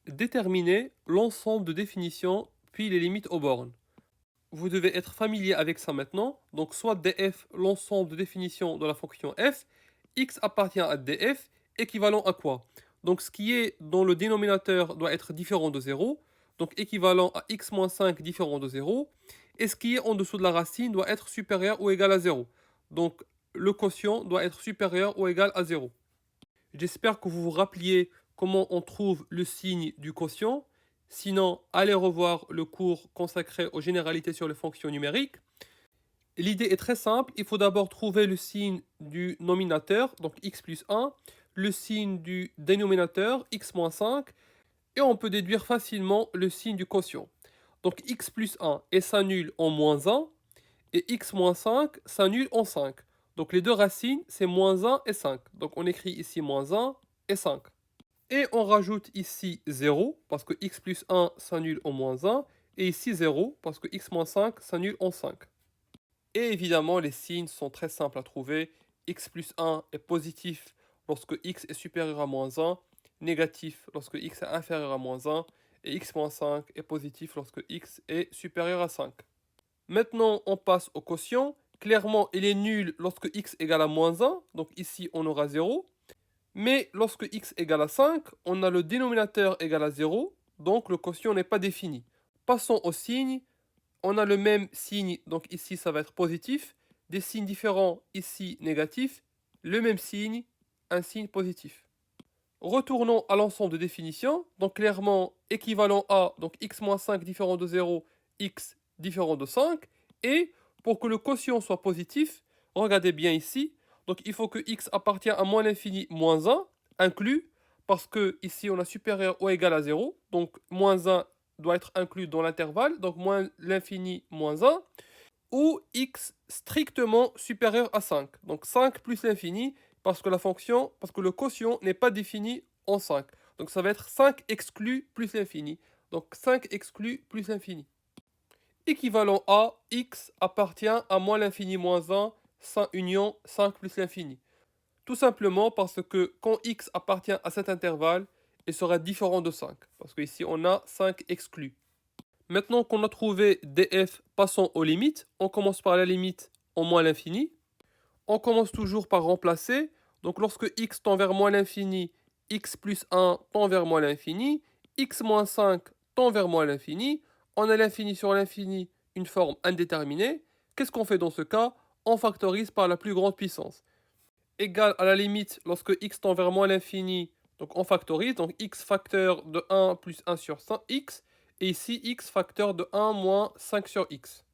Déterminer l'ensemble de définitions puis les limites aux bornes. Vous devez être familier avec ça maintenant. Donc soit df, l'ensemble de définitions de la fonction f, x appartient à df, équivalent à quoi? Donc ce qui est dans le dénominateur doit être différent de 0, donc équivalent à x-5 différent de 0, et ce qui est en dessous de la racine doit être supérieur ou égal à 0. Donc le quotient doit être supérieur ou égal à 0. J'espère que vous vous rappeliez comment on trouve le signe du quotient. Sinon, allez revoir le cours consacré aux généralités sur les fonctions numériques. L'idée est très simple. Il faut d'abord trouver le signe du nominateur, donc x plus 1, le signe du dénominateur, x moins 5, et on peut déduire facilement le signe du quotient. Donc x plus 1 s'annule en moins 1, et x moins 5 s'annule en 5. Donc les deux racines, c'est moins 1 et 5. Donc on écrit ici moins 1 et 5. Et on rajoute ici 0, parce que x plus 1 s'annule en moins 1, et ici 0, parce que x moins 5 s'annule en 5. Et évidemment, les signes sont très simples à trouver. X plus 1 est positif lorsque x est supérieur à moins 1, négatif lorsque x est inférieur à moins 1, et x moins 5 est positif lorsque x est supérieur à 5. Maintenant, on passe au quotient. Clairement, il est nul lorsque x égale à moins 1, donc ici on aura 0. Mais lorsque x égale à 5, on a le dénominateur égal à 0, donc le quotient n'est pas défini. Passons au signe. On a le même signe, donc ici ça va être positif. Des signes différents, ici négatif. Le même signe, un signe positif. Retournons à l'ensemble de définitions. Donc clairement, équivalent à, donc x-5 différent de 0, x différent de 5. Et pour que le quotient soit positif, regardez bien ici. Donc il faut que x appartient à moins l'infini moins 1, inclus, parce que ici on a supérieur ou égal à 0. Donc moins 1 doit être inclus dans l'intervalle, donc moins l'infini moins 1, ou x strictement supérieur à 5. Donc 5 plus l'infini, parce que le quotient n'est pas défini en 5. Donc ça va être 5 exclus plus l'infini. Donc 5 exclus plus l'infini. Équivalent à x appartient à moins l'infini moins 1, 5 union 5 plus l'infini. Tout simplement parce que quand x appartient à cet intervalle, il sera différent de 5. Parce qu'ici on a 5 exclus. Maintenant qu'on a trouvé df, passons aux limites. On commence par la limite en moins l'infini. On commence toujours par remplacer. Donc lorsque x tend vers moins l'infini, x plus 1 tend vers moins l'infini, x moins 5 tend vers moins l'infini. On a l'infini sur l'infini, une forme indéterminée. Qu'est-ce qu'on fait dans ce cas? On factorise par la plus grande puissance. Égal à la limite lorsque x tend vers moins l'infini, donc on factorise, donc x facteur de 1 plus 1 sur 5x, et ici x facteur de 1 moins 5 sur x.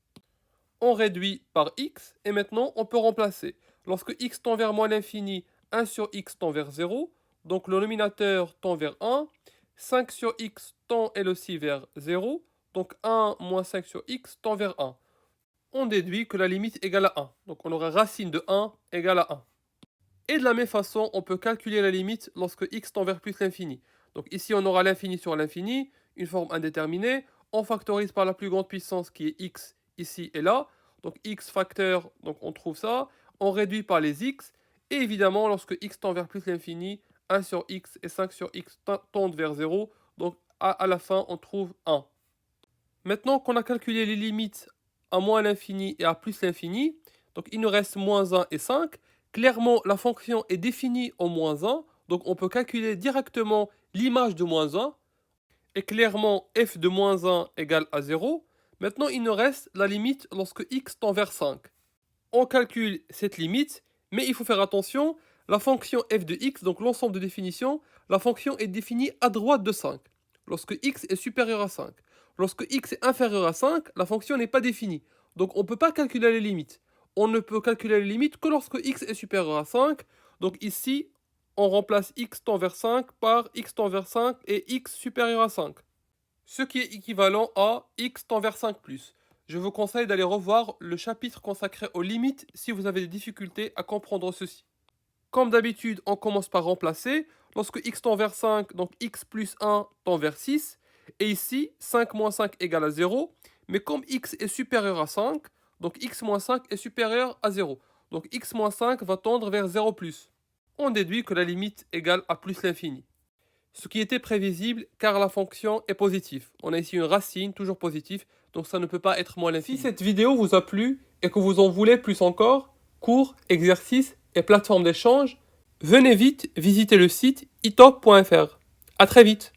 On réduit par x, et maintenant on peut remplacer. Lorsque x tend vers moins l'infini, 1 sur x tend vers 0, donc le nominateur tend vers 1, 5 sur x tend elle aussi vers 0, donc 1 moins 5 sur x tend vers 1. On déduit que la limite égale à 1, donc on aura racine de 1 égale à 1. Et de la même façon, on peut calculer la limite lorsque x tend vers plus l'infini. Donc ici, on aura l'infini sur l'infini, une forme indéterminée. On factorise par la plus grande puissance qui est x ici et là. Donc x facteur, donc on trouve ça. On réduit par les x. Et évidemment, lorsque x tend vers plus l'infini, 1 sur x et 5 sur x tendent vers 0. Donc à la fin, on trouve 1. Maintenant qu'on a calculé les limites à moins l'infini et à plus l'infini, donc il nous reste moins 1 et 5. Clairement, la fonction est définie en moins 1, donc on peut calculer directement l'image de moins 1. Et clairement, f de moins 1 égale à 0. Maintenant, il nous reste la limite lorsque x tend vers 5. On calcule cette limite, mais il faut faire attention, la fonction f de x, donc l'ensemble de définitions, la fonction est définie à droite de 5, lorsque x est supérieur à 5. Lorsque x est inférieur à 5, la fonction n'est pas définie. Donc on ne peut pas calculer les limites. On ne peut calculer les limites que lorsque x est supérieur à 5. Donc ici, on remplace x tend vers 5 par x tend vers 5 et x supérieur à 5. Ce qui est équivalent à x tend vers 5 plus. Je vous conseille d'aller revoir le chapitre consacré aux limites si vous avez des difficultés à comprendre ceci. Comme d'habitude, on commence par remplacer. Lorsque x tend vers 5, donc x plus 1 tend vers 6. Et ici, 5 moins 5 égale à 0. Mais comme x est supérieur à 5, donc x moins 5 est supérieur à 0. Donc x moins 5 va tendre vers 0 plus. On déduit que la limite égale à plus l'infini. ce qui était prévisible car la fonction est positive. On a ici une racine, toujours positive, donc ça ne peut pas être moins l'infini. Si cette vidéo vous a plu et que vous en voulez plus encore, cours, exercices et plateformes d'échange, venez vite visiter le site itop.fr. À très vite.